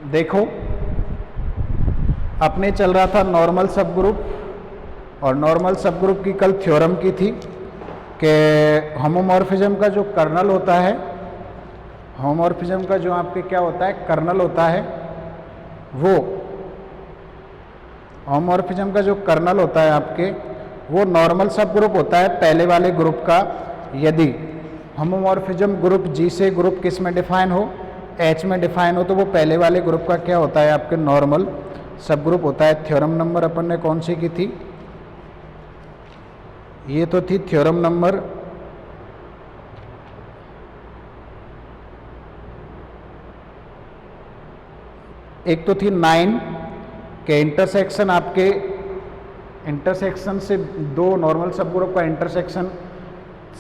देखो, अपने चल रहा था नॉर्मल सब ग्रुप, और नॉर्मल सब ग्रुप की कल थ्योरम की थी कि होमोमॉर्फिज्म का जो कर्नल होता है, होमोमॉर्फिज्म का जो आपके क्या होता है कर्नल होता है, वो होमोमॉर्फिज्म का जो कर्नल होता है आपके, वो नॉर्मल सब ग्रुप होता है पहले वाले ग्रुप का, यदि होमोमॉर्फिज्म ग्रुप जी से ग्रुप किस में डिफाइन हो, एच में डिफाइन हो, तो वो पहले वाले ग्रुप का क्या होता है आपके नॉर्मल सब ग्रुप होता है। थ्योरम नंबर अपन ने कौन सी की थी, ये तो थी थ्योरम नंबर एक तो थी 9 के इंटरसेक्शन, आपके इंटरसेक्शन से दो नॉर्मल सब ग्रुप का इंटरसेक्शन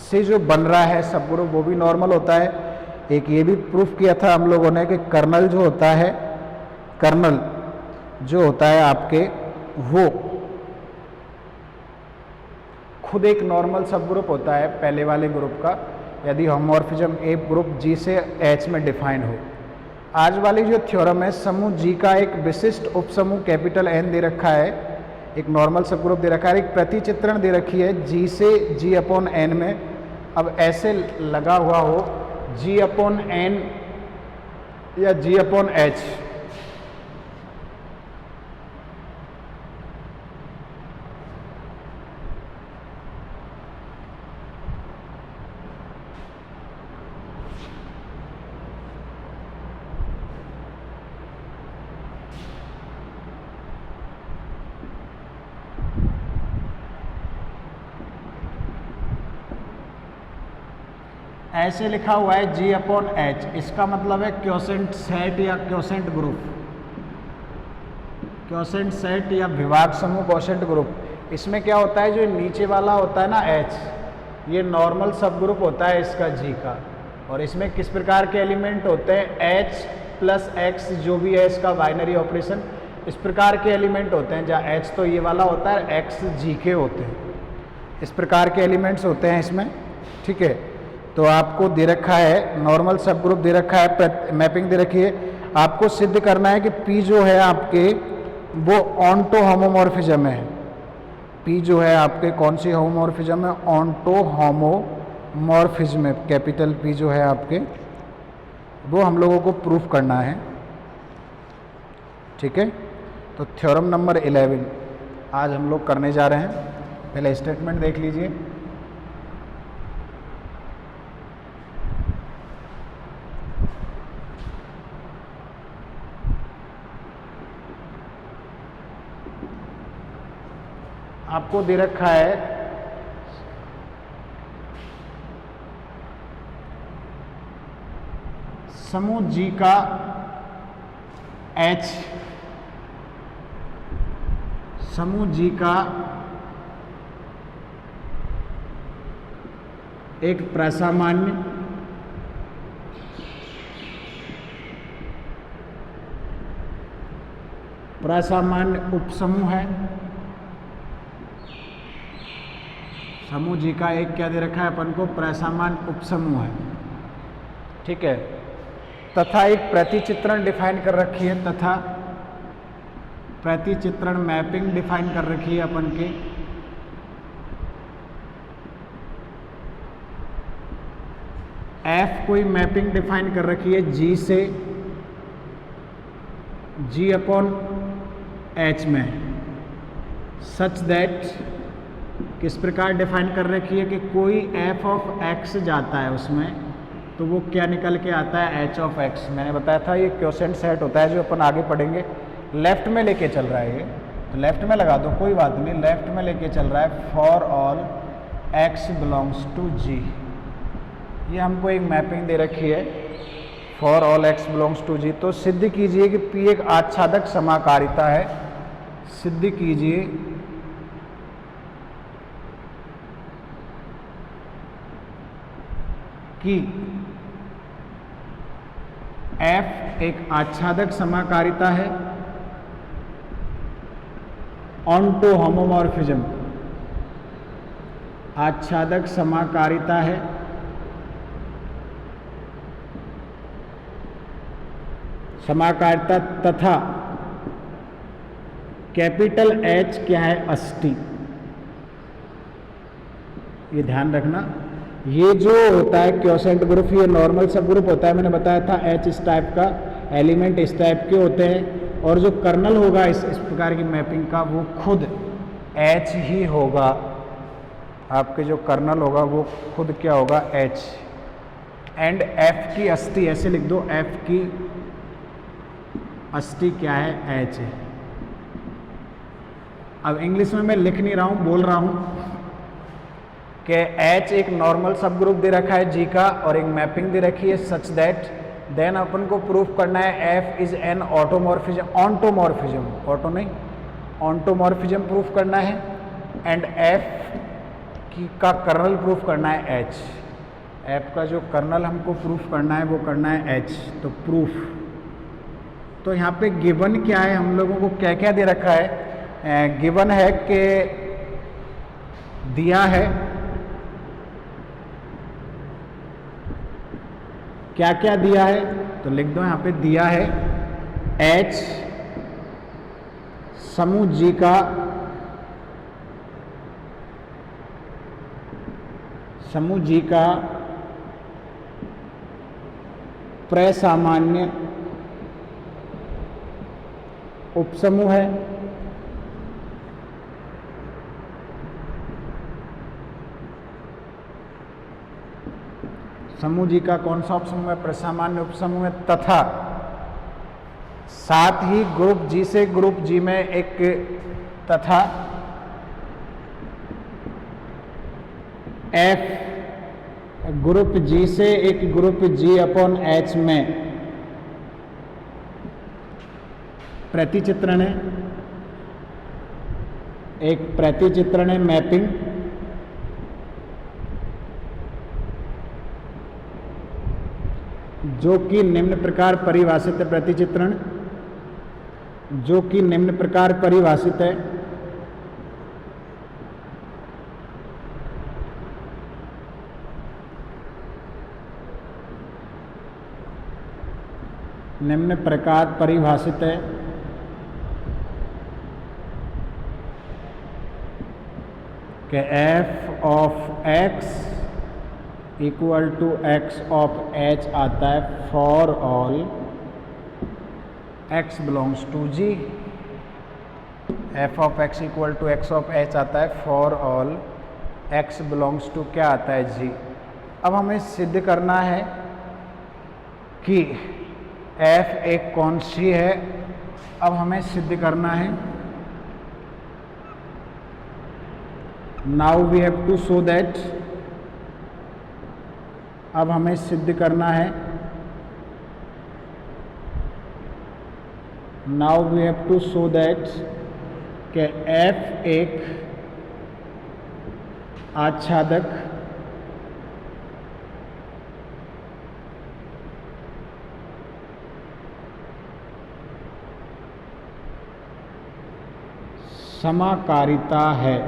से जो बन रहा है सब ग्रुप वो भी नॉर्मल होता है। एक ये भी प्रूफ किया था हम लोगों ने कि कर्नल जो होता है, कर्नल जो होता है आपके, वो खुद एक नॉर्मल सब ग्रुप होता है पहले वाले ग्रुप का, यदि होमोमॉर्फिज्म ए ग्रुप जी से एच में डिफाइन हो। आज वाली जो थ्योरम है, समूह जी का एक विशिष्ट उपसमूह कैपिटल एन दे रखा है, एक नॉर्मल सब ग्रुप दे रखा है, एक प्रतिचित्रण दे रखी है जी से जी अपॉन एन में। अब ऐसे लगा हुआ हो जी अपॉन एन या जी अपॉन एच, ऐसे लिखा हुआ है जी अपॉन एच, इसका मतलब है क्वोशेंट सेट या क्वोशेंट ग्रुप, क्वोशेंट सेट या विभाग समूह क्वोशेंट ग्रुप। इसमें क्या होता है, जो नीचे वाला होता है ना एच, ये नॉर्मल सब ग्रुप होता है इसका जी का, और इसमें किस प्रकार के एलिमेंट होते हैं, एच प्लस एक्स जो भी है इसका बाइनरी ऑपरेशन, इस प्रकार के एलिमेंट होते हैं, जहाँ एच तो ये वाला होता है, एक्स जी के होते हैं, इस प्रकार के एलिमेंट्स होते हैं इसमें। ठीक है, तो आपको दे रखा है नॉर्मल सब ग्रुप दे रखा है, मैपिंग दे रखी है, आपको सिद्ध करना है कि पी जो है आपके वो ऑन्टो होमोमॉर्फिज्म है। पी जो है आपके कौन सी होमोमॉर्फिज्म है, ऑन्टो होमोमॉर्फिज्म है, कैपिटल पी जो है आपके, वो हम लोगों को प्रूफ करना है। ठीक है, तो थ्योरम नंबर 11 आज हम लोग करने जा रहे हैं। पहले स्टेटमेंट देख लीजिए। आपको दे रखा है समूह जी का एच, समूह जी का एक प्रसामान्य उपसमूह है। समूह जी का एक क्या दे रखा है अपन को, प्रसामान्य उपसमूह है। ठीक है, तथा एक प्रतिचित्रण डिफाइन कर रखी है, तथा प्रतिचित्रण मैपिंग डिफाइन कर रखी है अपन के। एफ कोई मैपिंग डिफाइन कर रखी है जी से जी अपॉन एच में, सच दैट किस प्रकार डिफाइन कर रखी है कि कोई एफ ऑफ एक्स जाता है उसमें, तो वो क्या निकल के आता है, एच ऑफ एक्स। मैंने बताया था ये क्वोशेंट सेट होता है, जो अपन आगे पढ़ेंगे। लेफ्ट में लेके चल रहा है ये, तो लेफ्ट में लगा दो, कोई बात नहीं, लेफ्ट में लेके चल रहा है। For all x belongs to G, ये हमको एक मैपिंग दे रखी है, for all x belongs to G. तो सिद्ध कीजिए कि पी एक आच्छादक समाकारिता है। सिद्ध कीजिए कि एफ एक आच्छादक समाकारिता है ऑन्टो होमोमॉर्फिज्म, आच्छादक समाकारिता है समाकारिता तथा कैपिटल H क्या है, अष्टी। ये ध्यान रखना, ये जो होता है क्वोशेंट ग्रुप, ये नॉर्मल सब ग्रुप होता है। मैंने बताया था H इस टाइप का, एलिमेंट इस टाइप के होते हैं, और जो कर्नल होगा इस प्रकार की मैपिंग का वो खुद H ही होगा। आपके जो कर्नल होगा वो खुद क्या होगा, H। एंड F की अष्टी, ऐसे लिख दो, F की अष्टी क्या है, H है। अब इंग्लिश में मैं लिख नहीं रहा हूँ, बोल रहा हूँ कि H एक नॉर्मल सब ग्रुप दे रखा है G का, और एक मैपिंग दे रखी है सच दैट, देन अपन को प्रूफ करना है F is an automorphism, ontomorphism, auto नहीं, ऑन्टोमॉर्फिज्म प्रूफ करना है, एंड F की का कर्नल प्रूफ करना है H। F का जो कर्नल हमको प्रूफ करना है वो करना है H। तो प्रूफ, तो यहाँ पे गिवन क्या है, हम लोगों को क्या क्या दे रखा है, गिवन है कि दिया है, क्या क्या दिया है, तो लिख दो यहाँ पे, दिया है H समूह G का, समूह G का प्रसामान्य उपसमूह है। समूह G का कौन सा उपसमूह है, प्रसामान्य उपसमूह है, तथा साथ ही ग्रुप G से ग्रुप G में एक, तथा F ग्रुप G से एक ग्रुप G अपॉन H में प्रतिचित्रण है, एक प्रतिचित्रण है, मैपिंग, जो कि निम्न प्रकार परिभाषित है, प्रतिचित्रण जो कि निम्न प्रकार परिभाषित है, निम्न प्रकार परिभाषित है कि f of x equal to x of h आता है for all x belongs to G। f of x equal to x of h आता है for all x belongs to क्या आता है, G। अब हमें सिद्ध करना है कि f एक कौन सी है, अब हमें सिद्ध करना है, now we have to show that, अब हमें सिद्ध करना है, now we have to show that कि f एक आच्छादक समाकारिता है।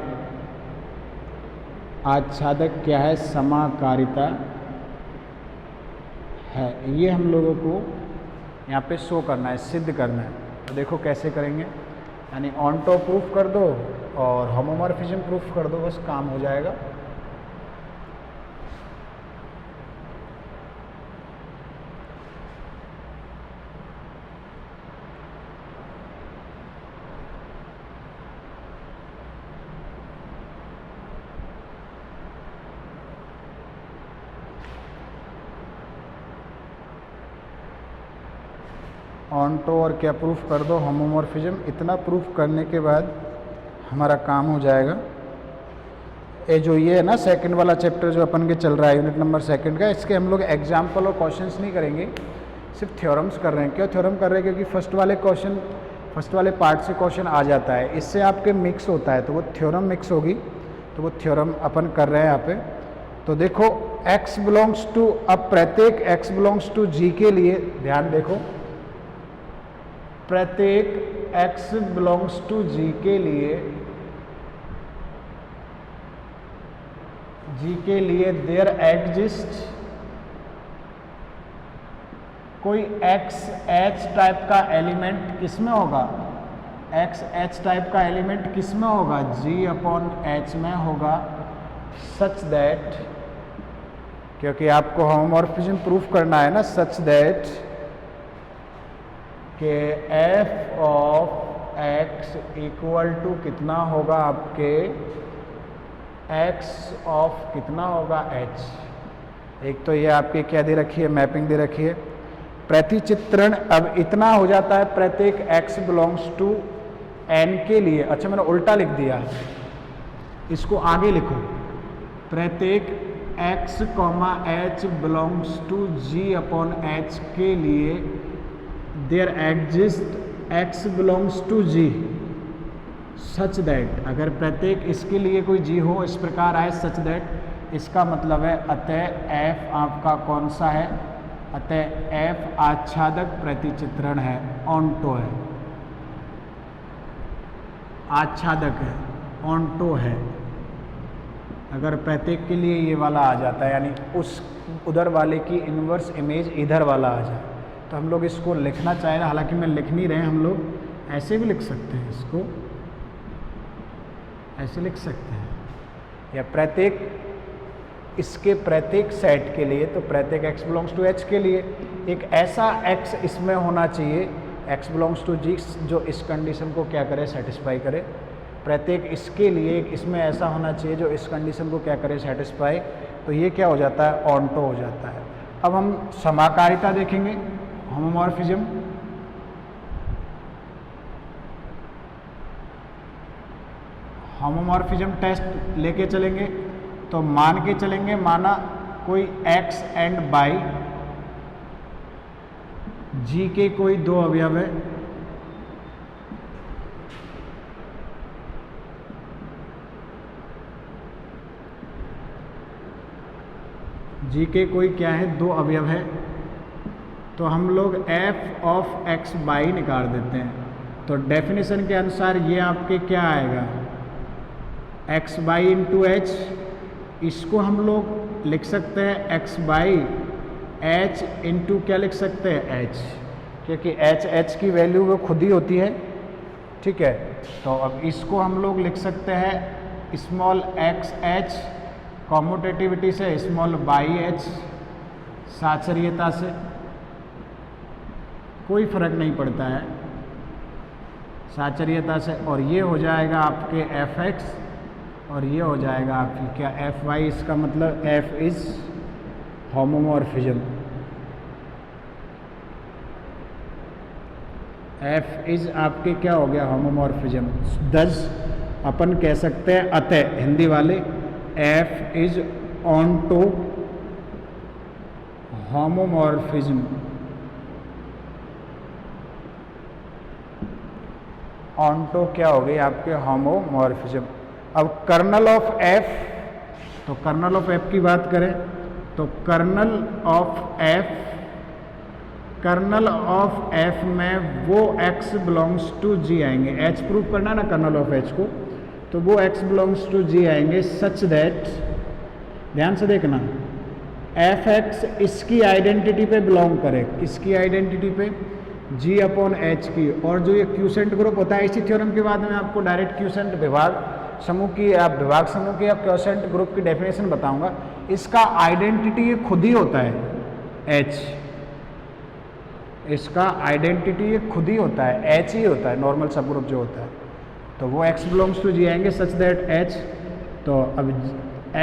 आच्छादक क्या है, समाकारिता है। ये हम लोगों को यहाँ पे शो करना है, सिद्ध करना है। तो देखो कैसे करेंगे, यानी ऑन्टो प्रूफ कर दो और होमोमॉर्फिज्म प्रूफ कर दो, बस काम हो जाएगा। ऑन्टो और क्या प्रूफ कर दो, होमोमॉर्फिज्म। इतना प्रूफ करने के बाद हमारा काम हो जाएगा। ये जो ये है ना सेकंड वाला चैप्टर जो अपन के चल रहा है, यूनिट नंबर सेकंड का, इसके हम लोग एग्जाम्पल और क्वेश्चंस नहीं करेंगे, सिर्फ थ्योरम्स कर रहे हैं। क्यों थ्योरम कर रहे हैं, क्योंकि फर्स्ट वाले पार्ट से क्वेश्चन आ जाता है, इससे आपके मिक्स होता है, तो वो थ्योरम मिक्स होगी, तो वो थ्योरम अपन कर रहे हैं यहाँ पे। तो देखो x बिलोंग्स टू, अब प्रत्येक x बिलोंग्स टू G के लिए ध्यान देखो, प्रत्येक x बिलोंग्स टू G के लिए देयर एग्जिस्ट कोई एक्स एच टाइप का एलिमेंट किस में होगा, एक्स एच टाइप का एलिमेंट किस में होगा, जी अपॉन एच में होगा, सच दैट, क्योंकि आपको होमोमॉर्फिज्म प्रूफ करना है ना, सच दैट के f of x equal to कितना होगा आपके एक्स ऑफ कितना होगा एच। एक तो ये आपके क्या दे रखी है, मैपिंग दे रखी है, प्रतिचित्रण अब इतना हो जाता है प्रत्येक एक्स बिलोंग्स टू एन के लिए। अच्छा मैंने उल्टा लिख दिया, इसको आगे लिखो, प्रत्येक x comma h belongs to ji upon h के लिए there exist x belongs to g such that, अगर प्रत्येक इसके लिए कोई जी हो इस प्रकार आए सच दैट, इसका मतलब है अतः एफ आपका कौन सा है, अतः एफ आच्छादक प्रतिचित्रण है, ऑन्टो है, आच्छादक है, ऑन्टो है। अगर प्रत्येक के लिए ये वाला आ जाता है, यानी उस उधर वाले की इन्वर्स इमेज इधर वाला आ जाए, तो हम लोग इसको लिखना चाहें, हालांकि मैं लिख नहीं रहे, हम लोग ऐसे भी लिख सकते हैं, इसको ऐसे लिख सकते हैं, या प्रत्येक इसके प्रत्येक सेट के लिए, तो प्रत्येक x बिलोंग्स टू h के लिए एक ऐसा x इसमें होना चाहिए x बिलोंग्स टू g जो इस कंडीशन को क्या करे, सेटिस्फाई करे। प्रत्येक इसके लिए एक इसमें ऐसा होना चाहिए जो इस कंडीशन को क्या करे, सेटिस्फाई। तो ये क्या हो जाता है, ऑन्टो हो जाता है। अब हम समाकारिता देखेंगे, होमोमॉर्फिज्म। होमोमॉर्फिज्म टेस्ट लेके चलेंगे तो मान के चलेंगे, माना कोई x एंड बाई g के कोई दो अवयव है, g के कोई क्या है, दो अवयव है, तो हम लोग f ऑफ x बाई निकाल देते हैं। तो डेफिनेशन के अनुसार ये आपके क्या आएगा, x बाई इंटू एच, इसको हम लोग लिख सकते हैं x बाई एच इंटू क्या लिख सकते हैं, h, क्योंकि h की वैल्यू वो खुद ही होती है, ठीक है। तो अब इसको हम लोग लिख सकते हैं स्मॉल एक्स एच, कॉम्यूटेटिविटी से स्मॉल बाई एच, साचर्यता से कोई फर्क नहीं पड़ता है, साचर्यता से, और ये हो जाएगा आपके एफ एक्स और ये हो जाएगा आपकी क्या, एफ वाई। इसका मतलब f is homomorphism, f is आपके क्या हो गया, होमोमॉर्फिज्म। दस अपन कह सकते हैं अतः, हिंदी वाले, f is onto homomorphism, onto क्या हो गई आपके, होमोमॉर्फिज्म। अब कर्नल ऑफ एफ, तो कर्नल ऑफ एफ की बात करें तो kernel of f, kernel of f में वो x बिलोंग्स टू जी आएंगे, h प्रूफ करना है ना कर्नल ऑफ h को, तो वो x बिलोंग्स टू जी आएंगे सच दैट, ध्यान से देखना, एफ एक्स इसकी आइडेंटिटी पे बिलोंग करे, किसकी आइडेंटिटी पे, g अपॉन एच की। और जो ये क्यूसेंट ग्रुप होता है, इसी थ्योरम के बाद में आपको डायरेक्ट क्यूसेंट विभाग समूह की, आप विभाग समूह की या क्यूसेंट ग्रुप की डेफिनेशन बताऊंगा। इसका आइडेंटिटी ये खुद ही होता है h, इसका आइडेंटिटी ये खुद ही होता है, h ही होता है, नॉर्मल सब ग्रुप जो होता है, तो वो x बिलोंग्स टू जी आएंगे सच दैट h। तो अब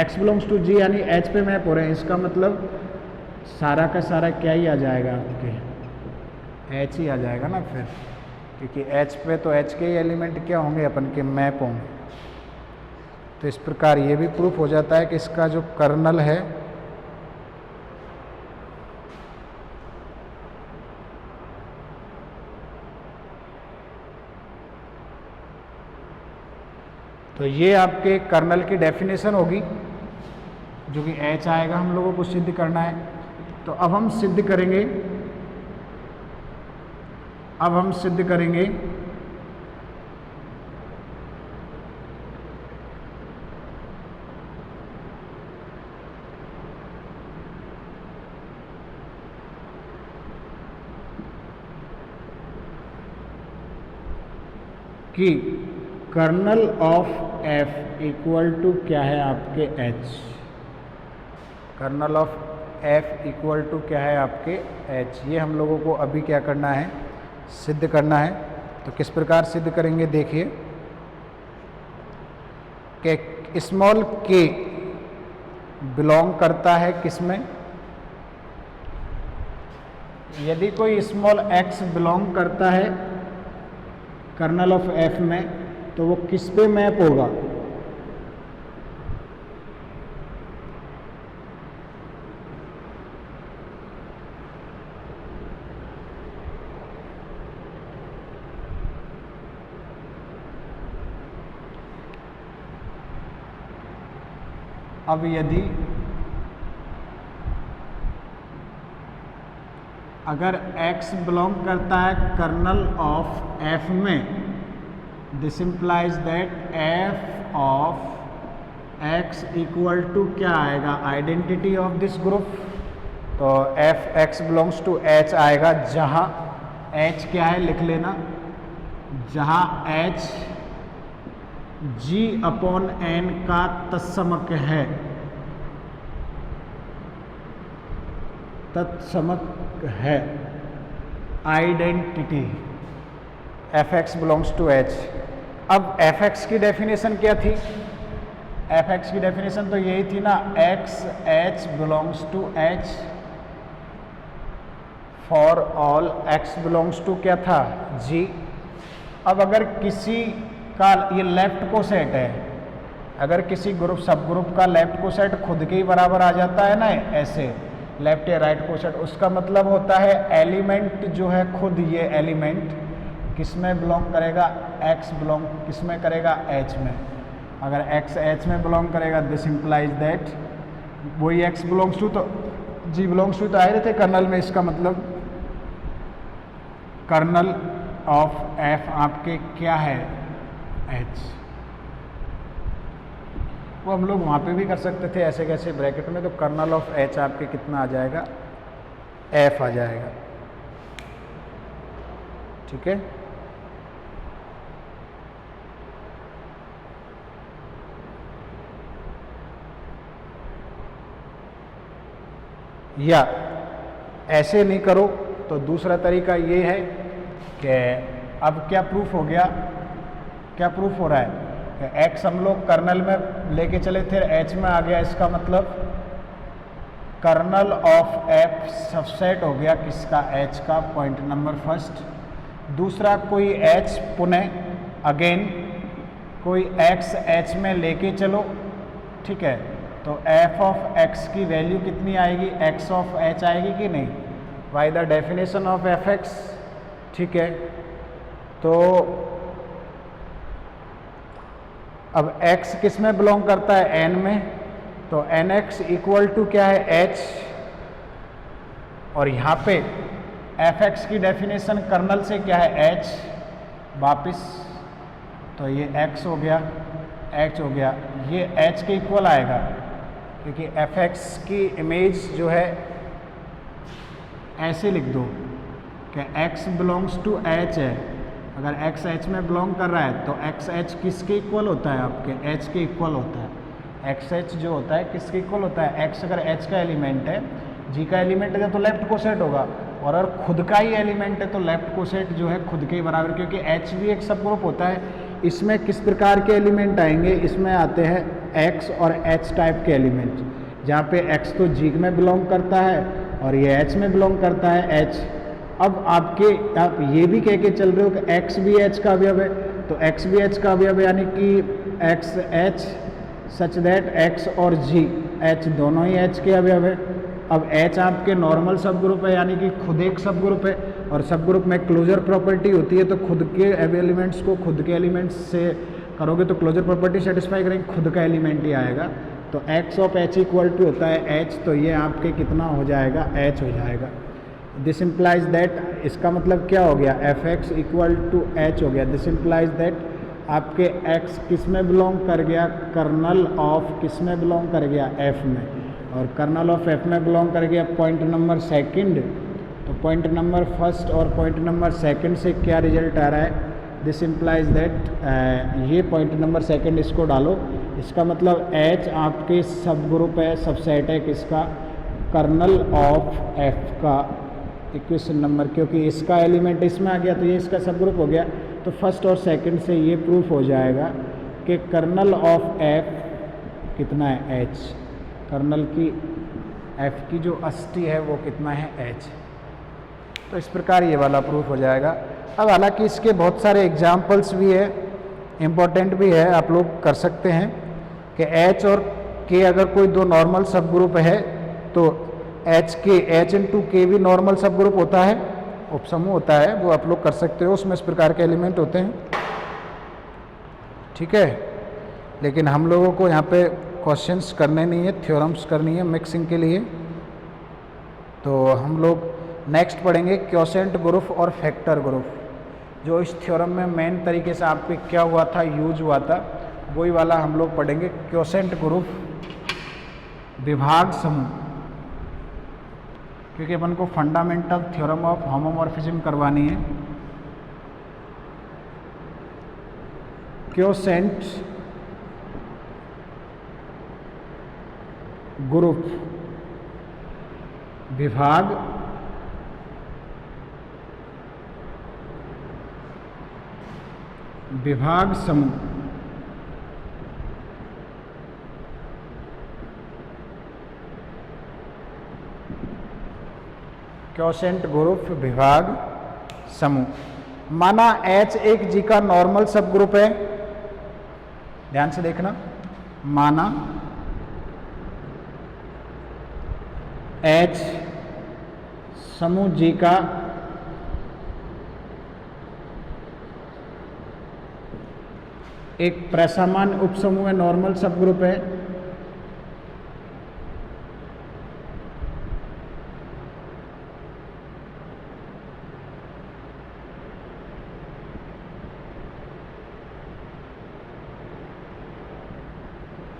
x बिलोंग्स टू जी यानी h पे मैप हो रहे हैं, इसका मतलब सारा का सारा क्या ही आ जाएगा आपके, h ही आ जाएगा ना फिर, क्योंकि h पे तो h के ही एलिमेंट क्या होंगे, अपन के मैप होंगे। तो इस प्रकार ये भी प्रूफ हो जाता है कि इसका जो कर्नल है तो ये आपके कर्नल की डेफिनेशन होगी, जो कि h आएगा, हम लोगों को सिद्ध करना है। तो अब हम सिद्ध करेंगे, अब हम सिद्ध करेंगे कि kernel of f equal to क्या है आपके h. Kernel of f equal to क्या है आपके एच। ये हम लोगों को अभी क्या करना है, सिद्ध करना है। तो किस प्रकार सिद्ध करेंगे, देखिए कि स्मॉल के बिलोंग करता है किसमें, यदि कोई स्मॉल एक्स बिलोंग करता है कर्नल ऑफ एफ में, तो वो किस पे मैप होगा, अब यदि अगर x बिलोंग करता है कर्नल ऑफ f में, this implies that f of x equal to क्या आएगा, आइडेंटिटी ऑफ दिस ग्रुप। तो f x belongs to h आएगा, जहाँ h क्या है लिख लेना, जहाँ h g अपॉन n का तत्समक है, तत्समक है, identity f x belongs to h. अब एफ एक्स की डेफिनेशन क्या थी, एफ एक्स की डेफिनेशन तो यही थी ना, x h belongs to h for all x belongs to क्या था, जी। अब अगर किसी का ये लेफ्ट को सेट है, अगर किसी ग्रुप सब ग्रुप का लेफ्ट को सेट खुद के ही बराबर आ जाता है ना, ऐसे लेफ्ट या राइट को सेट, उसका मतलब होता है एलिमेंट जो है खुद ये एलिमेंट किस में बिलोंग करेगा, एक्स बिलोंग किस में करेगा, एच में। अगर एक्स एच में बिलोंग करेगा, दिस इम्प्लाइज दैट वही एक्स बिलोंग्स टू, तो जी बिलोंग्स टू तो आए रहे थे कर्नल में, इसका मतलब कर्नल ऑफ एफ आपके क्या है, एच। वो हम लोग वहाँ पे भी कर सकते थे ऐसे कैसे ब्रैकेट में, तो कर्नल ऑफ एच आपके कितना आ जाएगा, एफ आ जाएगा, ठीक है। या ऐसे नहीं करो तो दूसरा तरीका ये है कि अब क्या प्रूफ हो गया, क्या प्रूफ हो रहा है कि x हम लोग कर्नल में लेके चले थे, h में आ गया, इसका मतलब कर्नल ऑफ f सबसेट हो गया किसका, h का, पॉइंट नंबर फर्स्ट। दूसरा कोई h पुनः अगेन कोई x h में लेके चलो, ठीक है, तो f ऑफ x की वैल्यू कितनी आएगी, x ऑफ h आएगी कि नहीं, by the definition of F x, ठीक है। तो अब x किस में बिलोंग करता है, n में, तो nx इक्वल टू क्या है, h, और यहाँ पे fx की डेफिनेशन कर्नल से क्या है, h वापिस, तो ये x हो गया, h हो गया, ये h के इक्वल आएगा, क्योंकि fx की इमेज जो है ऐसे लिख दो कि x बिलोंग्स टू h है, अगर x h में बिलोंग कर रहा है तो x h किसके इक्वल होता है, आपके h के इक्वल होता है। x h जो होता है किसके इक्वल होता है, x अगर h का एलिमेंट है, g का एलिमेंट है तो लेफ्ट को सेट होगा, और अगर खुद का ही एलिमेंट है तो लेफ्ट को सेट जो है खुद के ही बराबर, क्योंकि h भी एक सब ग्रुप होता है। इसमें किस प्रकार के एलिमेंट आएंगे, इसमें आते हैं x और h टाइप के एलिमेंट, जहाँ पे x तो g में बिलोंग करता है और ये h में बिलोंग करता है, h। अब आप ये भी कह के चल रहे हो कि x भी h का अवयव है, तो x भी h का अवयव है, यानी कि x h such that x और g h दोनों ही h के अवयव है। अब h आपके नॉर्मल सब ग्रुप है, यानी कि खुद एक सब ग्रुप है, और सब ग्रुप में क्लोजर प्रॉपर्टी होती है, तो खुद के एलिमेंट्स को खुद के एलिमेंट्स से करोगे तो क्लोजर प्रॉपर्टी सेटिस्फाई करेंगे, खुद का एलिमेंट ही आएगा। तो x of h equal to होता है h, तो ये आपके कितना हो जाएगा, h हो जाएगा। दिस इम्प्लाइज दैट, इसका मतलब क्या हो गया, f x equal to h हो गया। दिस इम्प्लाइज दैट आपके x किस में बिलोंग कर गया, कर्नल ऑफ किस में बिलोंग कर गया, f में, और कर्नल ऑफ f में बिलोंग कर गया पॉइंट नंबर सेकंड। तो पॉइंट नंबर फर्स्ट और पॉइंट नंबर सेकंड से क्या रिजल्ट आ रहा है दिस इम्प्लाइज दैट ये पॉइंट नंबर सेकंड इसको डालो, इसका मतलब H आपके सब ग्रुप है, सबसेट है किसका, कर्नल ऑफ F का। इक्वेशन नंबर, क्योंकि इसका एलिमेंट इसमें आ गया तो ये इसका सब ग्रुप हो गया, तो फर्स्ट और सेकंड से ये प्रूफ हो जाएगा कि कर्नल ऑफ F कितना है, H। कर्नल की F की जो अस्थि है वो कितना है, H। तो इस प्रकार ये वाला प्रूफ हो जाएगा। अब हालांकि इसके बहुत सारे एग्जाम्पल्स भी है, इम्पोर्टेंट भी है, आप लोग कर सकते हैं कि H और K अगर कोई दो नॉर्मल सब ग्रुप है तो H इंटू K भी नॉर्मल सब ग्रुप होता है, उपसमूह होता है, वो आप लोग कर सकते हो, उसमें इस प्रकार के एलिमेंट होते हैं। ठीक है, लेकिन हम लोगों को यहाँ पे क्वेश्चंस करने नहीं है, थ्योरम्स करनी है मिक्सिंग के लिए। तो हम लोग नेक्स्ट पढ़ेंगे क्वोशेंट ग्रुप और फैक्टर ग्रुप, जो इस थ्योरम में मेन तरीके से आप पे क्या हुआ था, यूज हुआ था, वही वाला हम लोग पढ़ेंगे। क्वोशेंट ग्रुप, विभाग समूह, क्योंकि अपन को फंडामेंटल थ्योरम ऑफ होमोमॉर्फिज्म करवानी है। क्वोशेंट ग्रुप, विभाग समूह। क्वोशेंट ग्रुप, विभाग समूह। माना H एक G का नॉर्मल सब ग्रुप है, ध्यान से देखना, माना H समूह G का एक प्रसमान उपसमूह है, नॉर्मल सब ग्रुप है।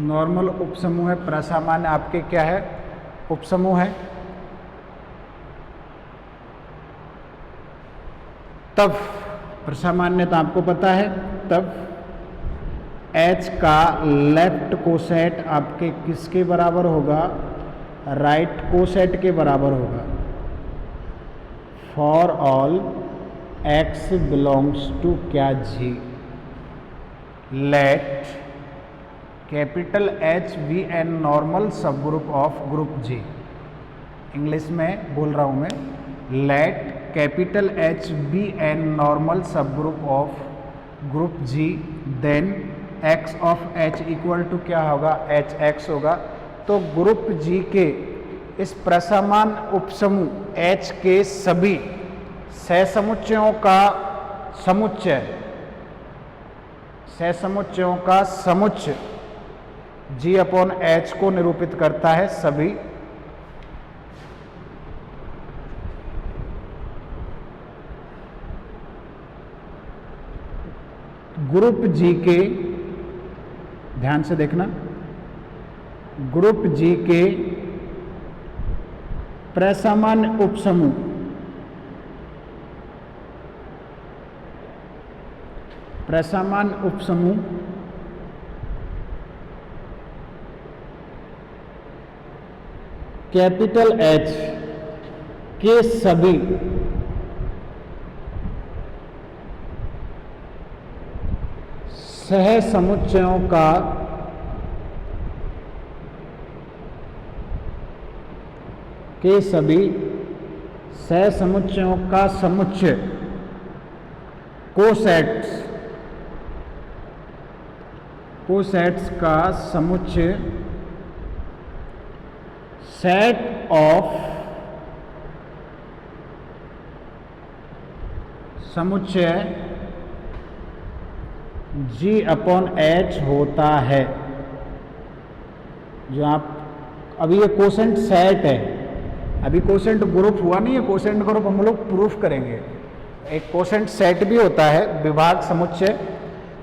नॉर्मल उपसमूह है, प्रसामान्य आपके क्या है, उपसमूह है। तब प्रसामान्यता आपको पता है, तब H का लेफ्ट कोसेट आपके किसके बराबर होगा, राइट कोसेट के बराबर होगा। For all X belongs to क्या, G, let capital H be an normal sub group of group G। English में बोल रहा हूँ मैं, let capital H be an normal sub group of group G, then X of H equal to क्या होगा, HX होगा। तो group G के इस प्रसमान उपसमूह H के सभी सहसमुच्चयों का समुच्चय, सहसमुच्चयों का समुच्चय G अपॉन H को निरूपित करता है। सभी ग्रुप G के, ध्यान से देखना, ग्रुप G के प्रसमान उपसमूह, प्रसमान उपसमूह कैपिटल H के सभी सहसमुच्चयों का सहसमुच्चयों का समुच्चय, कोसेट्स का समुच्चय, सेट ऑफ समुच्चय G अपॉन H होता है। जो आप अभी ये कोसेंट सेट है, अभी कोसेंट ग्रुप हुआ नहीं है, कोसेंट ग्रुप हम लोग प्रूफ करेंगे। एक कोसेंट सेट भी होता है, विभाग समुच्चय।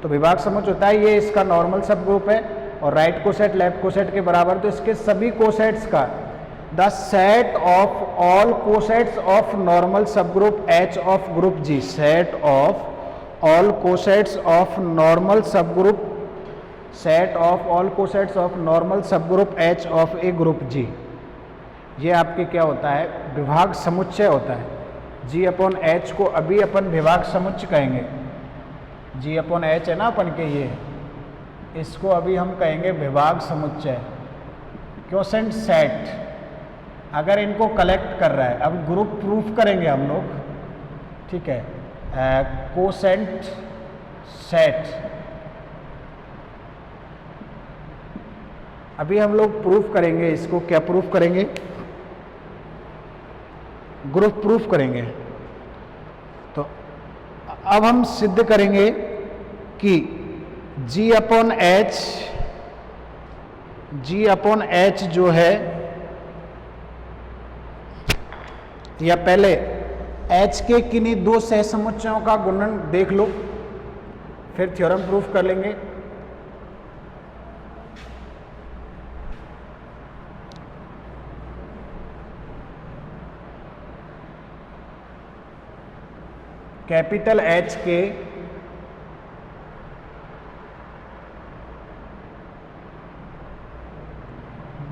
तो विभाग समुच्चय होता है, ये इसका नॉर्मल सब ग्रुप है और राइट कोसेट लेफ्ट कोसेट के बराबर, तो इसके सभी कोसेट्स का the set of all cosets of normal sub group H of group G, set of all cosets of normal sub group, set of all cosets of normal sub group H of a group G। ये आपके क्या होता है, विभाग समुच्चय होता है। G upon H को अभी अपन विभाग समुच्चय कहेंगे। G अपॉन H है ना अपन के, ये इसको अभी हम कहेंगे विभाग समुच्चय। क्वोशेंट सेट अगर इनको कलेक्ट कर रहा है, अब ग्रुप प्रूफ करेंगे हम लोग, ठीक है। क्वोशेंट सेट अभी हम लोग प्रूफ करेंगे, इसको क्या प्रूफ करेंगे, ग्रुप प्रूफ करेंगे। तो अब हम सिद्ध करेंगे कि G अपॉन H जो है, या पहले H के किन्हीं दो सहसमुच्चयों का गुणन देख लो, फिर थ्योरम प्रूफ कर लेंगे। कैपिटल H के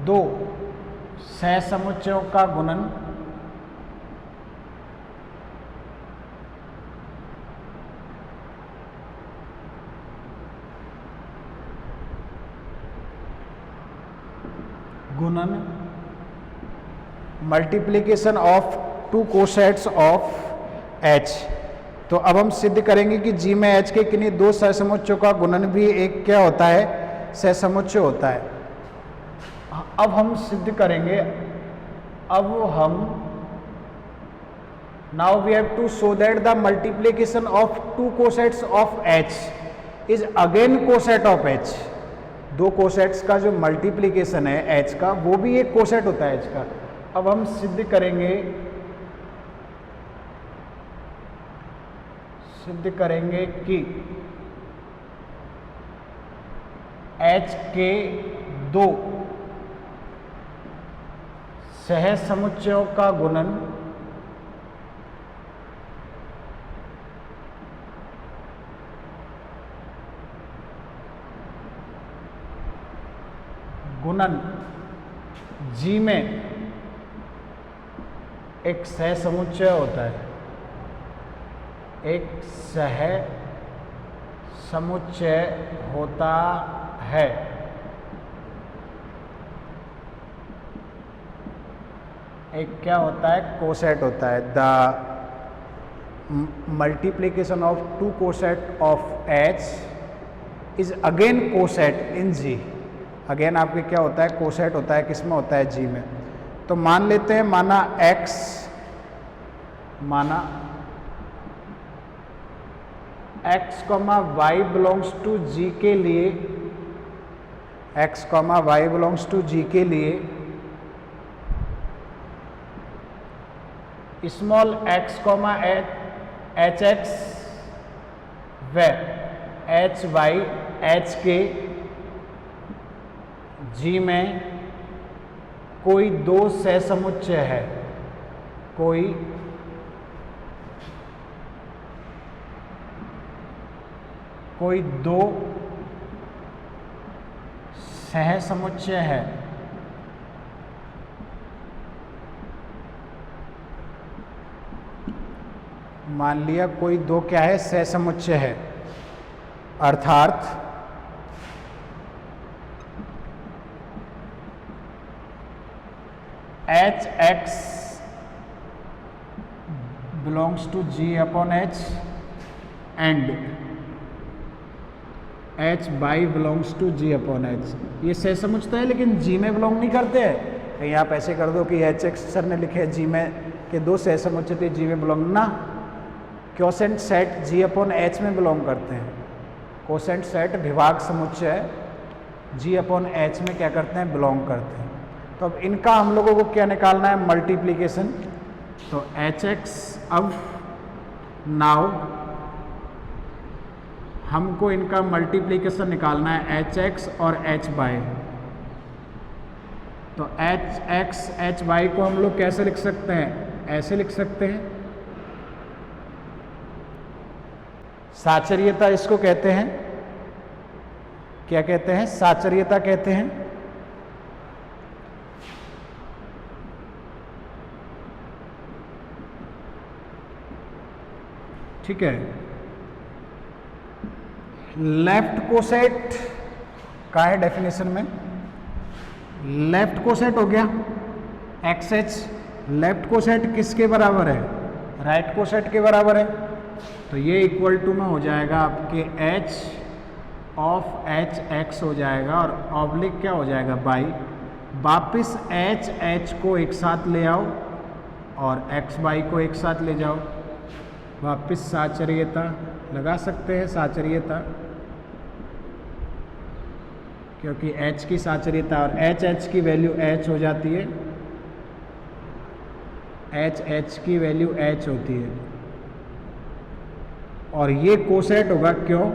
दो सहसमुच्चयों का गुणन multiplication of two cosets of H। तो अब हम सिद्ध करेंगे कि G में H के किन्हीं दो सहसमुच्चयों का गुणन भी एक क्या होता है, सहसमुच्चय होता है। अब हम सिद्ध करेंगे, अब हम now we have to show that the multiplication of two cosets of H is again coset of H। दो कोसेट्स का जो मल्टीप्लिकेशन है H का, वो भी एक कोसेट होता है H का। अब हम सिद्ध करेंगे कि H के दो सहसमुच्चयों का गुणन G में एक सहसमुच्चय होता है, एक सहसमुच्चय होता है। एक क्या होता है, कोसेट होता है। The multiplication of two coset of H is again coset in G। Again आपके क्या होता है, कोसेट होता है, किसमें होता है, G में। तो मान लेते हैं, माना x, y belongs to G के लिए, x, y belongs to G के लिए स्मॉल x, hx व hy H के G में कोई दो सहसमुच्चय है, कोई दो सहसमुच्चय है। मान लिया कोई दो क्या है, सहसमुच्चय है, अर्थात hx belongs to G upon H and hy belongs to G upon H। ये सहसमुच्चय है लेकिन G में बिलोंग नहीं करते हैं। कहीं आप ऐसे कर दो कि hx सर ने लिखे G में के दो सहसमुच्चय थे, G में बिलोंग ना। Quotient set G upon H में बिलोंग करते हैं। क्वोशेंट सेट विभाग समुच्चय G अपॉन H में क्या करते हैं, बिलोंग करते हैं। तो अब इनका हम लोगों को क्या निकालना है, मल्टीप्लिकेशन। तो hx, अब नाउ हमको इनका मल्टीप्लिकेशन निकालना है, hx और hy। तो hx hy को हम लोग कैसे लिख सकते हैं, ऐसे लिख सकते हैं। साचर्यता इसको कहते हैं, क्या कहते हैं? साचर्यता कहते हैं। ठीक है। लेफ्ट कोसेट का है डेफिनेशन में, लेफ्ट कोसेट हो गया एक्स एच। लेफ्ट कोसेट किसके बराबर है? राइट कोसेट के बराबर है। तो ये इक्वल टू में हो जाएगा आपके एच ऑफ एच एक्स हो जाएगा, और ऑब्लिक क्या हो जाएगा? बाई। वापिस एच एच को एक साथ ले आओ और एक्स बाई को एक साथ ले जाओ, वापिस साचर्यता लगा सकते हैं। साचर्यता क्योंकि h की साचर्यता और एच एच की वैल्यू h हो जाती है, एच एच की वैल्यू h होती है। और ये कोसेट होगा, क्यों?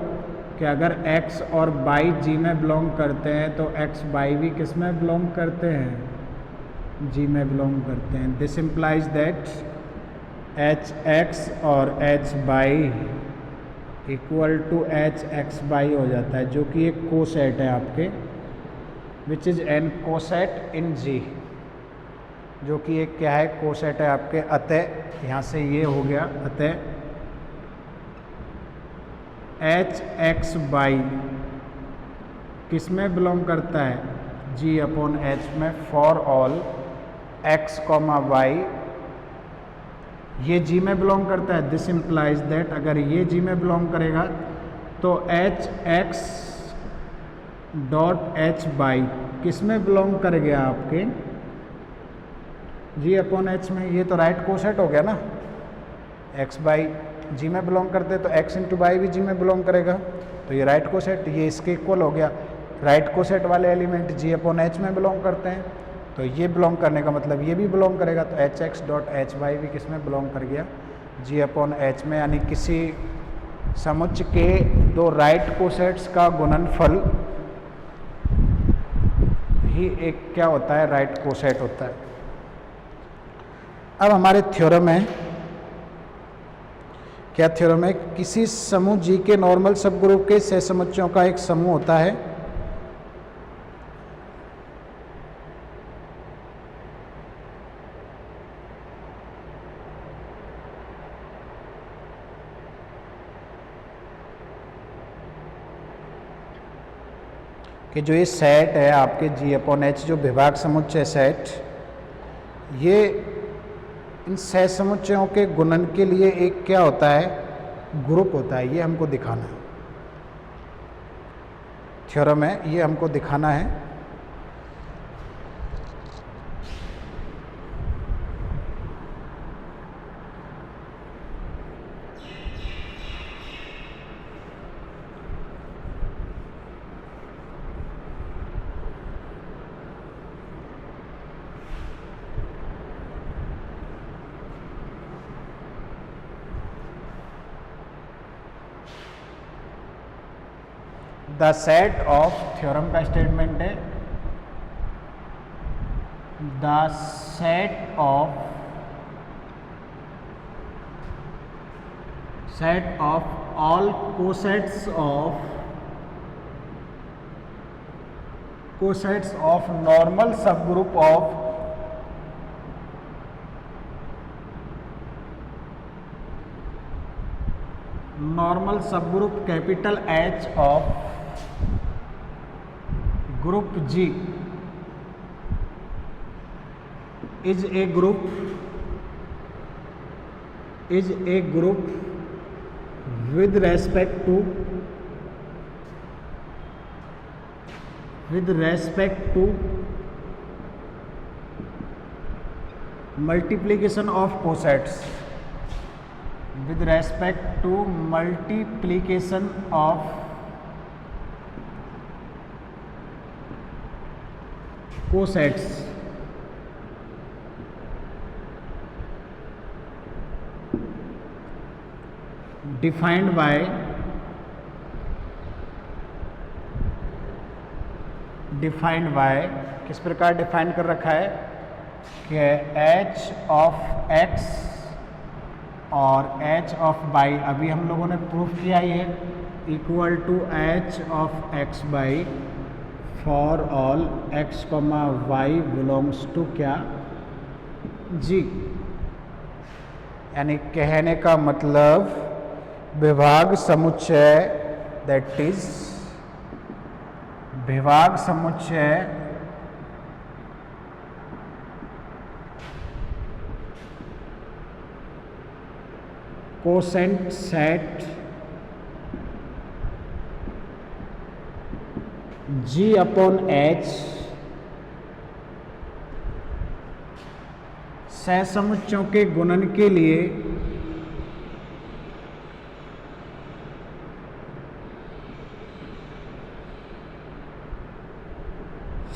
कि अगर x और बाई जी में बिलोंग करते हैं तो x बाई भी किस में बिलोंग करते हैं? जी में बिलोंग करते हैं। This implies that H x और H Y equal to H X Y हो जाता है, जो कि एक कोसेट है आपके, which is an coset in G, जो कि एक क्या है? कोसेट है आपके। अतः यहाँ से ये हो गया, अतः एच एक्स बाई किस में बिलोंग करता है? जी अपॉन एच में, for all x comma y. ये जी में बिलोंग करता है। दिस इम्प्लाइज दैट अगर ये जी में बिलोंग करेगा तो H x dot H by किस में बिलोंग कर गया? आपके जी अपॉन एच में। ये तो राइट कोसेट हो गया ना, एक्स बाई जी में बिलोंग करते तो एक्स इंटू बाई भी जी में बिलोंग करेगा, तो ये राइट कोसेट, ये इसके इक्वल हो गया। राइट कोसेट वाले एलिमेंट जी अपॉन एच में बिलोंग करते हैं, तो ये बिलोंग करने का मतलब ये भी बिलोंग करेगा, तो H x dot h y भी किस में बिलोंग कर गया? जी अपॉन एच में। यानी किसी समुच्चय के दो राइट कोसेट्स का गुणनफल ही एक क्या होता है? राइट कोसेट होता है। अब हमारे थ्योरम है, क्या थ्योरम है? किसी समूह जी के नॉर्मल सब ग्रुप के सहसमुच्चयों का एक समूह होता है कि जो ये सेट है आपके जी अपॉन एच, जो विभाग समुच्चय सेट, ये इन सहसमुच्चयों के गुणन के लिए एक क्या होता है? ग्रुप होता है। ये हमको दिखाना है, थ्योरम है, ये हमको दिखाना है। द सेट ऑफ, थ्योरम का स्टेटमेंट है, the set of all cosets of normal sub group of normal sub group capital H of group G is a group with respect to multiplication of cosets, with respect to multiplication of cosets defined by किस प्रकार define कर रखा है कि h of x और h of y अभी हम लोगों ने प्रूफ किया ही है, equal to h of x by for all x, y belongs to क्या, g। यानी कहने का मतलब विभाग समुच्चय, दैट इज विभाग समुच्चय quotient set G upon H सहसमुच्चयों के गुणन के लिए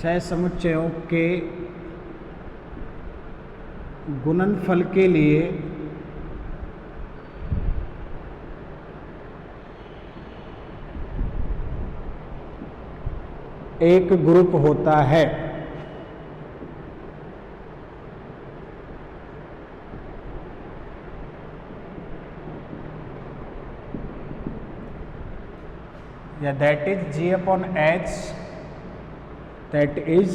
सहसमुच्चयों के गुणनफल के लिए एक ग्रुप होता है। या that is G upon H, that is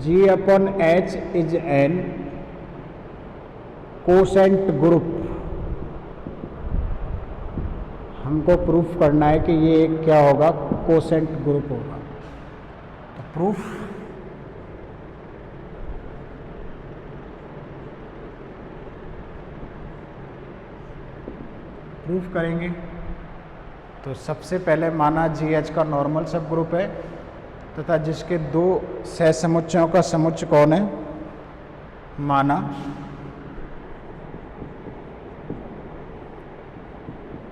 G upon H is an quotient group. हमको प्रूफ करना है कि ये क्या होगा, कोसेंट ग्रुप होगा। तो प्रूफ करेंगे। तो सबसे पहले माना GH का नॉर्मल सब ग्रुप है तथा जिसके दो सहसमुच्चयों का समुच्चय कौन है, माना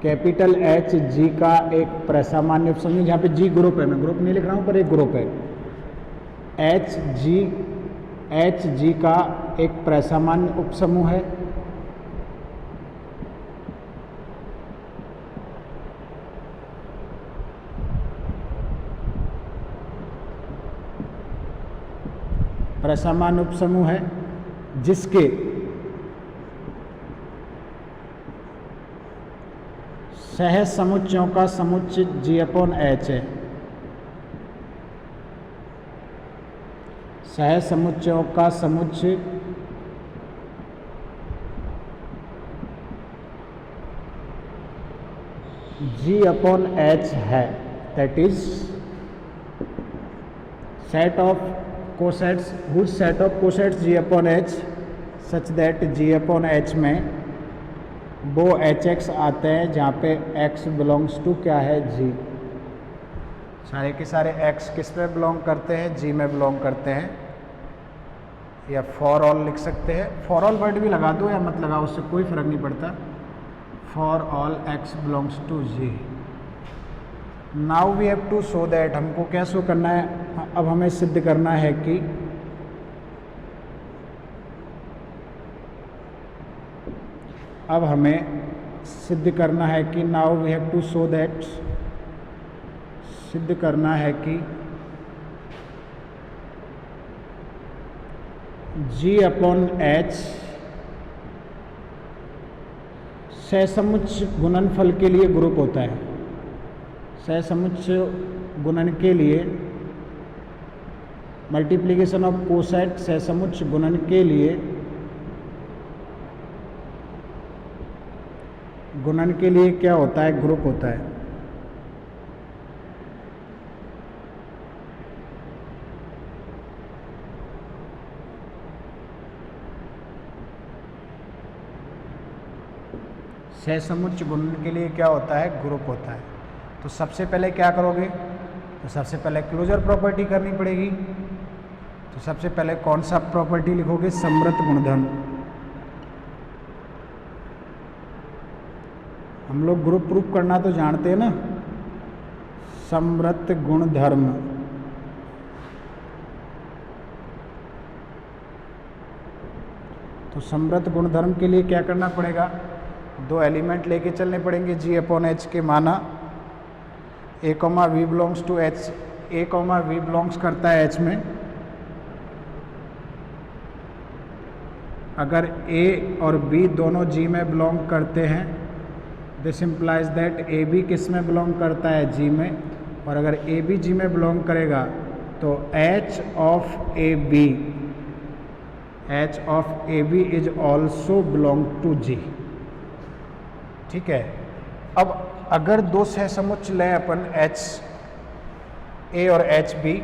कैपिटल H G का एक प्रसामान्य उपसमूह, जहाँ पे G ग्रुप है, मैं ग्रुप नहीं लिख रहा हूँ पर एक ग्रुप है। H G का एक प्रसामान्य उपसमूह है। प्रसामान्य उपसमूह है जिसके सहसमुच्चयों का समुच्चय G अपॉन H है। सहसमुच्चयों का समुच्चय G अपॉन H है, that is set of cosets whose set of cosets G upon H such that G upon H में वो HX आते हैं जहाँ पे X बिलोंग्स टू क्या है, G। सारे के सारे X किस पे बिलोंग करते हैं, G में बिलोंग करते हैं। या फॉर ऑल लिख सकते हैं, फॉर ऑल वर्ड भी लगा दो या मत लगाओ, उससे कोई फर्क नहीं पड़ता। For all X belongs to G। Now we have to show that, हमको क्या शो करना है, अब हमें सिद्ध करना है कि now we have to show that, सिद्ध करना है कि G अपॉन H सहसमुच्चय गुणनफल के लिए ग्रुप होता है। सहसमुच्चय गुणन के लिए मल्टीप्लिकेशन ऑफ कोसेट सहसमुच्चय गुणन के लिए क्या होता है, ग्रुप होता है। सहसमुच्चय गुणन के लिए क्या होता है, ग्रुप होता है। तो सबसे पहले क्या करोगे, तो सबसे पहले क्लोजर प्रॉपर्टी करनी पड़ेगी। तो सबसे पहले कौन सा प्रॉपर्टी लिखोगे, समृत गुणधर्म। हम लोग ग्रुप प्रूफ करना तो जानते हैं ना, समृत गुणधर्म। तो समृत गुणधर्म के लिए क्या करना पड़ेगा, दो एलिमेंट लेके चलने पड़ेंगे G अपॉन H के। माना A, V belongs to H, A, V belongs करता है H में, अगर ए और बी दोनों जी में बिलोंग करते हैं, this implies that a b किस में बिलोंग करता है, जी में। और अगर ए बी जी में बिलोंग करेगा तो H of A B is also belong to G. ठीक है। अब अगर दो सहसमुच्च लें अपन एच ए और एच बी,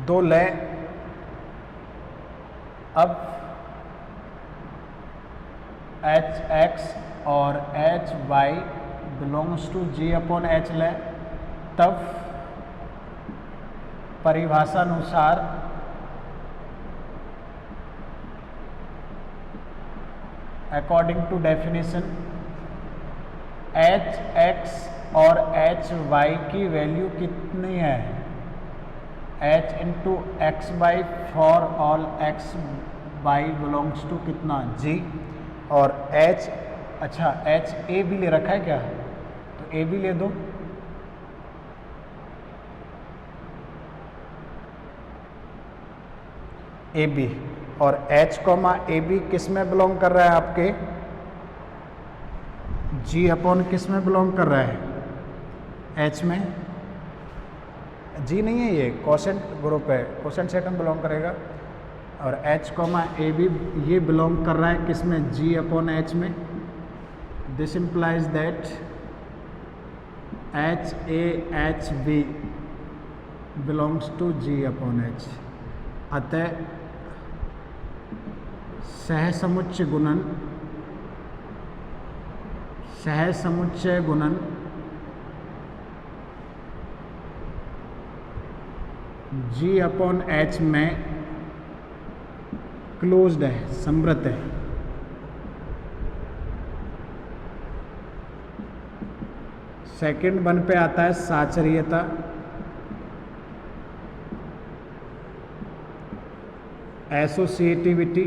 दो लें, अब एच एक्स और h y belongs to ji upon h लें, तब परिभाषा अनुसार according to definition h x और एच वाई की वैल्यू कितनी है, h into x y for all x y belongs to कितना, जी। और एच, अच्छा एच ए भी ले रखा है क्या, तो ए भी ले दो। ए बी, और एच कॉमा ए बी किस में बिलोंग कर रहा है आपके, जी अपॉन किस में बिलोंग कर रहा है, एच में। जी नहीं है, ये कोसेंट ग्रुप है, कोसेंट सेट में बिलोंग करेगा। और एच कॉमा ए बी ये बिलोंग कर रहा है किस में, जी अपॉन एच में। This implies that H a h b belongs to ji upon h. अतः सहसमुच्चय गुणन जी अपॉन एच में क्लोज्ड है, समृत है। सेकंड वन पे आता है साचरीयता। एसोसिएटिविटी,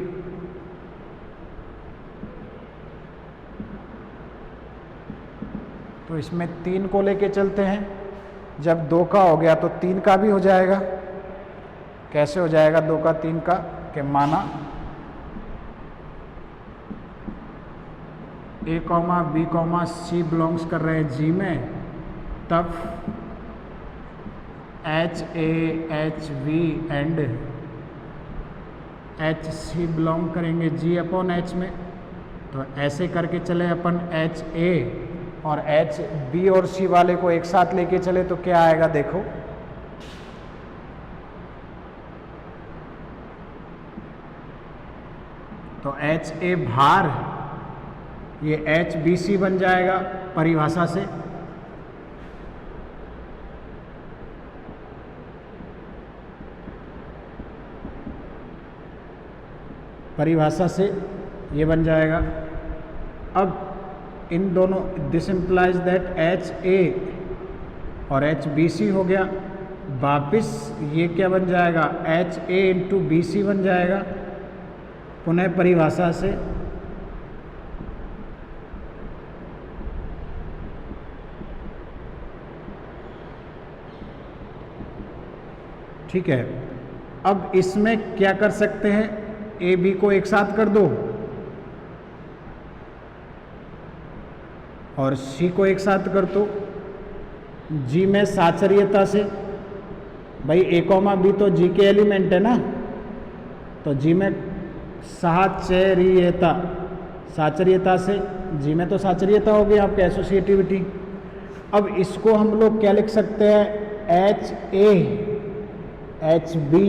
तो इसमें 3 को लेके चलते हैं। जब 2 का हो गया तो 3 का भी हो जाएगा। कैसे हो जाएगा 2 का 3 का, कि माना a comma b comma c belongs कर रहे हैं जी में, तब h a h b and h c belong करेंगे जी अपॉन एच में। तो ऐसे करके चले अपन एच ए और एच बी और सी वाले को एक साथ लेके चले तो क्या आएगा देखो, तो एच ए भार ये एच बी सी बन जाएगा परिभाषा से। परिभाषा से ये बन जाएगा। अब इन दोनों, this implies that H A और एच बी सी हो गया। वापिस ये क्या बन जाएगा, h a into b c बन जाएगा पुनः परिभाषा से। ठीक है। अब इसमें क्या कर सकते हैं, ए बी को एक साथ कर दो और सी को एक साथ कर दो। जी में साचरीयता से, भाई ए कॉमा बी तो जी के एलिमेंट है ना, तो जी में साचरीयता, साचरीयता से जी में तो साचरीयता हो गई आपके एसोसिएटिविटी। अब इसको हम लोग क्या लिख सकते हैं, एच ए एच बी,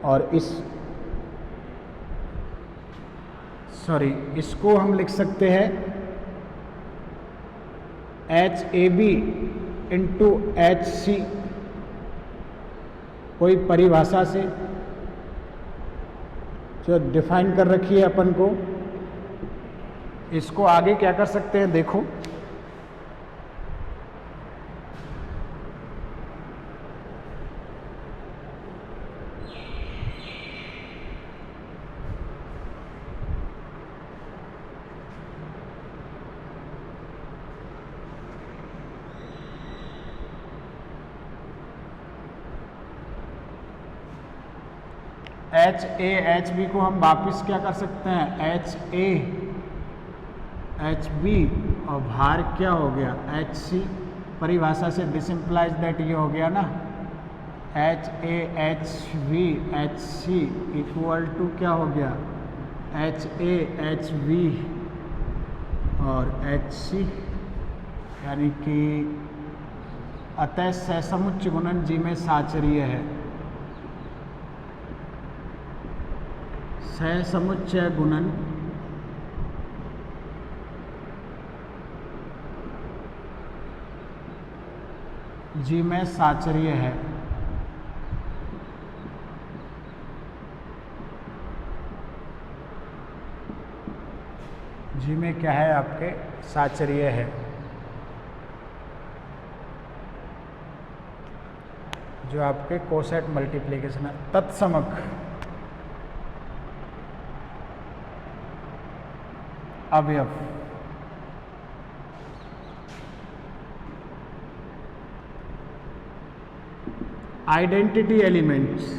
और इसको हम लिख सकते हैं h a b into h c, कोई परिभाषा से जो डिफाइन कर रखी है अपन को। इसको आगे क्या कर सकते हैं देखो, एच ए एच बी को हम वापिस क्या कर सकते हैं, एच ए एच बी, और भार क्या हो गया, एच सी। परिभाषा से दिस इम्प्लाइज दैट ये हो गया ना, h a h b h c equal to क्या हो गया, एच ए एच बी और एच सी, यानी कि अतः सहसमुच्च गुणन जी में साचरीय है। सहसमुच्चय गुणन जी में साचरीय है। जी में क्या है आपके, साचरीय है। जो आपके कोसेट मल्टीप्लिकेशन है। तत्समक अवयव, आइडेंटिटी एलिमेंट्स।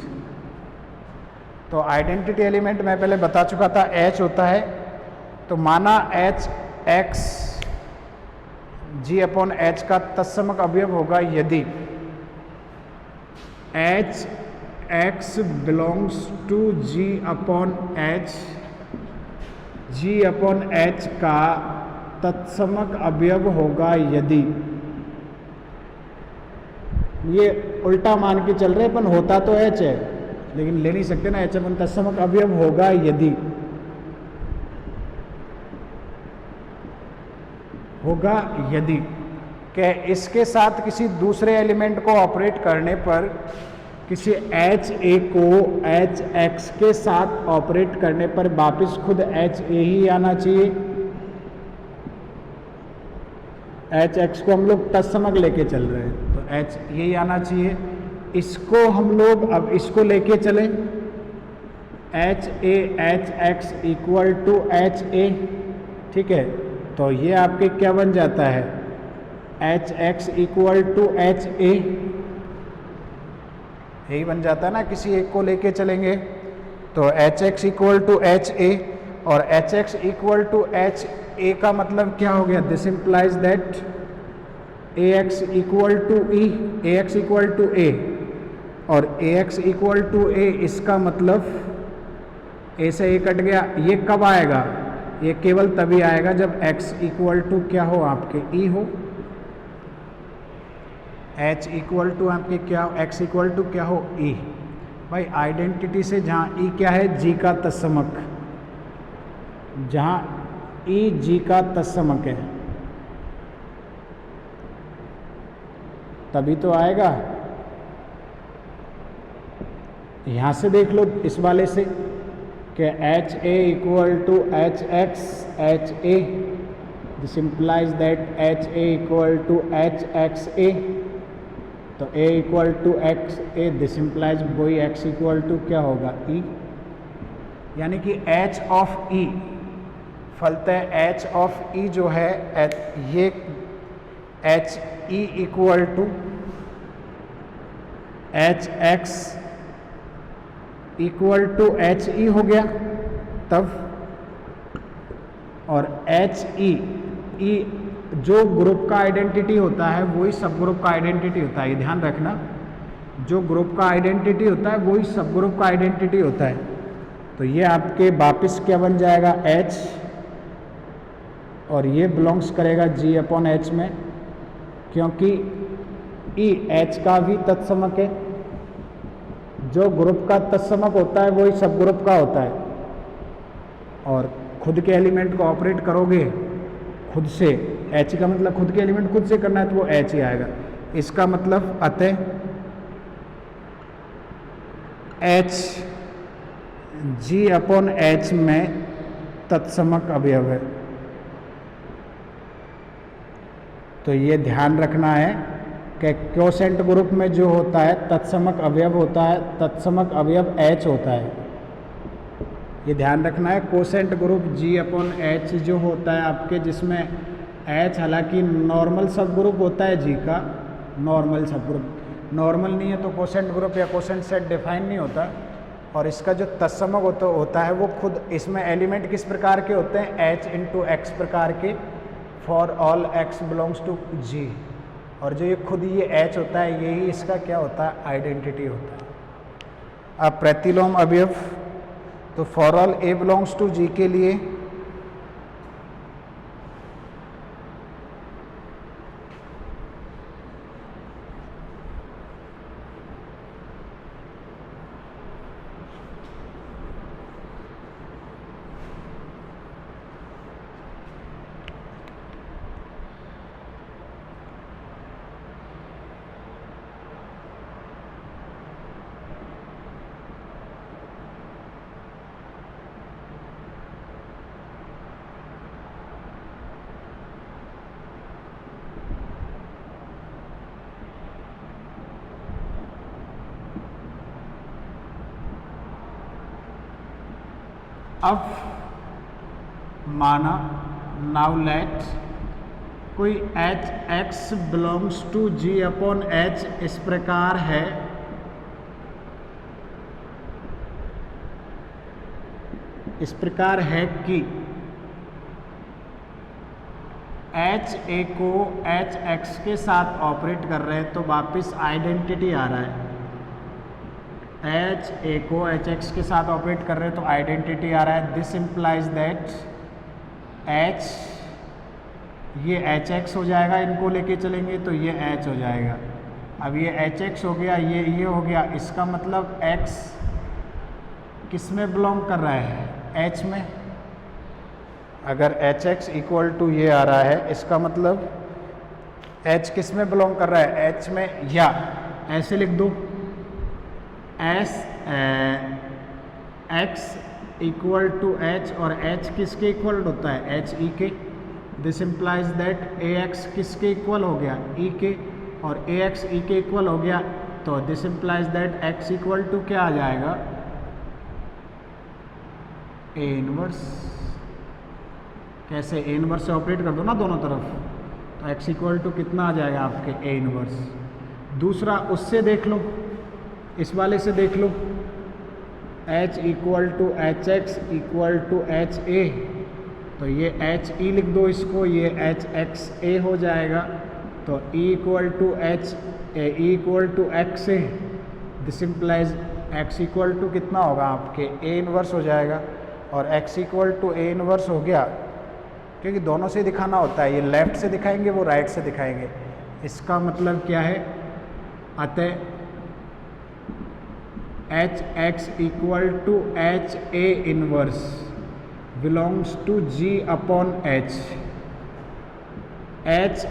तो आइडेंटिटी एलिमेंट मैं पहले बता चुका था, एच होता है। तो माना h x g upon h का तत्समक अवयव होगा यदि h x belongs to ji upon h, g upon h का तत्समक अवयव होगा यदि, ये उल्टा मान के चल रहे अपन, होता तो एच है लेकिन ले नहीं सकते ना, एच अपन तत्समक अवयव होगा यदि, होगा यदि कि इसके साथ किसी दूसरे एलिमेंट को ऑपरेट करने पर, किसी एच ए को एच एक्स के साथ ऑपरेट करने पर वापस खुद एच ए ही आना चाहिए। एच एक्स को हम लोग तत्समक लेके चल रहे हैं तो एच यही आना चाहिए। इसको हम लोग अब इसको लेके चलें, h a h x equal to H a, ठीक है। तो ये आपके क्या बन जाता है, h x equal to H a, यही बन जाता है ना। किसी एक को लेके चलेंगे तो H x equal to H A, और H x equal to H A का मतलब क्या हो गया, this implies that A X equal to E, A X equal to A, और A X equal to A, इसका मतलब ए से ए कट गया। ये कब आएगा, ये केवल तभी आएगा जब x इक्वल टू क्या हो, आपके e हो। h इक्वल टू आपके क्या हो, x इक्वल टू क्या हो, e। भाई आइडेंटिटी से जहाँ e क्या है, g का तत्समक, जहाँ e g का तत्समक है तभी तो आएगा। यहाँ से देख लो इस वाले से कि H A equal to H X H A, this implies that H A equal to H X A, तो A equal to X A, this implies वही एक्स इक्वल टू क्या होगा, ई। यानी कि एच ऑफ ई, फलतः एच ऑफ ई जो है ये h e equal to H x equal to h e हो गया तब, और एच ई जो ग्रुप का आइडेंटिटी होता है वही सब ग्रुप का आइडेंटिटी होता है। ये ध्यान रखना, जो ग्रुप का आइडेंटिटी होता है वही सब ग्रुप का आइडेंटिटी होता है। तो ये आपके वापिस क्या बन जाएगा, एच, और ये बिलोंग्स करेगा जी अपॉन एच में, क्योंकि ई एच का भी तत्समक है। जो ग्रुप का तत्समक होता है वही सब ग्रुप का होता है, और खुद के एलिमेंट को ऑपरेट करोगे खुद से, एच का मतलब खुद के एलिमेंट खुद से करना है तो वो एच ही आएगा। इसका मतलब अतः एच जी अपॉन एच में तत्समक अवयव है। तो ये ध्यान रखना है कि क्वोशेंट ग्रुप में जो होता है तत्समक अवयव होता है, तत्समक अवयव एच होता है। ये ध्यान रखना है। क्वोशेंट ग्रुप जी अपॉन एच जो होता है आपके, जिसमें एच हालांकि नॉर्मल सब ग्रुप होता है जी का, नॉर्मल सब ग्रुप, नॉर्मल नहीं है तो क्वोशेंट ग्रुप या क्वोशेंट सेट डिफाइन नहीं होता। और इसका जो तत्समक होता है वो खुद, इसमें एलिमेंट किस प्रकार के होते हैं, H इंटू एक्स प्रकार के, for all x belongs to G। और जो ये खुद ये H होता है यही इसका क्या होता है, आइडेंटिटी होता है। अब प्रतिलोम अवयव, तो for all A belongs to G के लिए अब माना, नाउ लेट कोई h x belongs to ji upon h इस प्रकार है, इस प्रकार है कि एच ए को एच एक्स के साथ ऑपरेट कर रहे हैं, तो वापस आइडेंटिटी आ रहा है। एच ए को एच एक्स के साथ ऑपरेट कर रहे हैं तो आइडेंटिटी आ रहा है। दिस इम्प्लाइज दैट एच, ये एच एक्स हो जाएगा, इनको लेके चलेंगे तो ये एच हो जाएगा। अब ये एच एक्स हो गया, ये हो गया, इसका मतलब एक्स किस में बिलोंग कर रहा है, एच में। अगर एच एक्स इक्वल टू ये आ रहा है, इसका मतलब एच किस में बिलोंग कर रहा है, एच में। या ऐसे लिख दो, S X equal to H, और एच किसके इक्वल होता है, H E K. This implies that A X किसके इक्वल हो गया, ई के, और ए एक्स ई के इक्वल हो गया, तो this implies that X equal to क्या आ जाएगा, ए इनवर्स। कैसे, ए इनवर्स से ऑपरेट कर दो ना दोनों तरफ, तो एक्स इक्वल टू कितना आ जाएगा आपके, ए इनवर्स। दूसरा उससे देख लो, इस वाले से देख लो, h equal to H x equal to H A, तो ये एच ई लिख दो इसको, ये एच एक्स ए हो जाएगा, तो e equal to H A, E equal to X A. This implies x equal to कितना होगा आपके, ए इनवर्स हो जाएगा। और x equal to A inverse हो गया, क्योंकि दोनों से दिखाना होता है, ये लेफ्ट से दिखाएंगे, वो राइट से दिखाएंगे। इसका मतलब क्या है, अतः H x equal to H A inverse belongs to ji upon H. H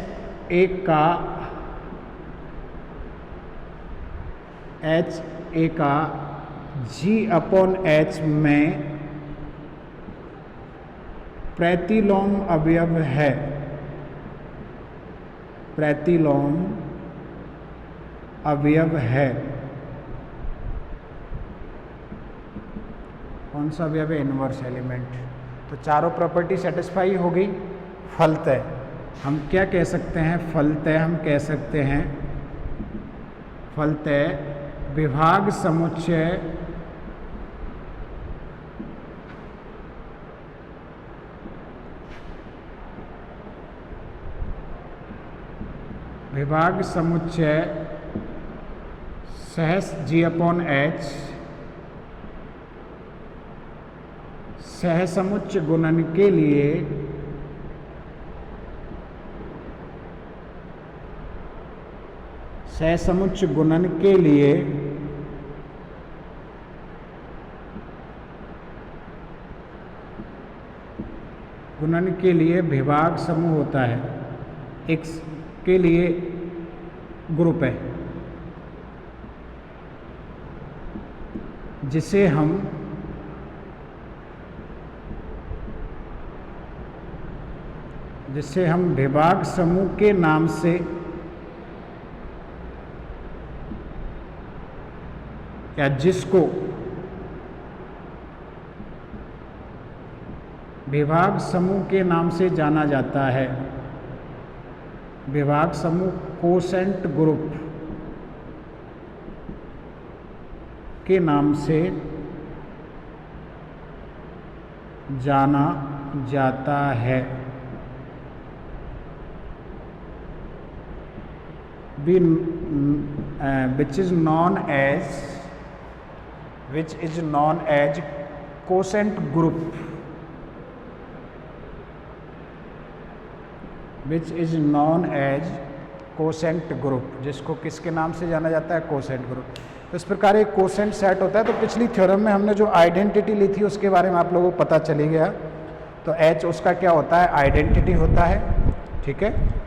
A का जी अपॉन एच में प्रतिलोम अवयव है, प्रतिलोम अवयव है। कौन सा अवयव है, इनवर्स एलिमेंट। तो चारों प्रॉपर्टी सेटिस्फाई हो गई। फलतः हम क्या कह सकते हैं, फलतः हम कह सकते हैं, फलतः विभाग समुच्चय सहस जी अपॉन एच सहसमुच्चय गुणन के लिए सहसमुच्चय गुणन के लिए विभाग समूह होता है, x के लिए ग्रुप है, जिसे हम विभाग समूह के नाम से या जिसको विभाग समूह के नाम से जाना जाता है, विभाग समूह कोसेंट ग्रुप के नाम से जाना जाता है। which is known as quotient group, which is known as quotient group, जिसको किसके नाम से जाना जाता है? quotient group। तो इस प्रकार एक quotient सेट होता है। तो पिछली थ्योरम में हमने जो आइडेंटिटी ली थी उसके बारे में आप लोगों को पता चली गया। तो H उसका क्या होता है? आइडेंटिटी होता है, ठीक है।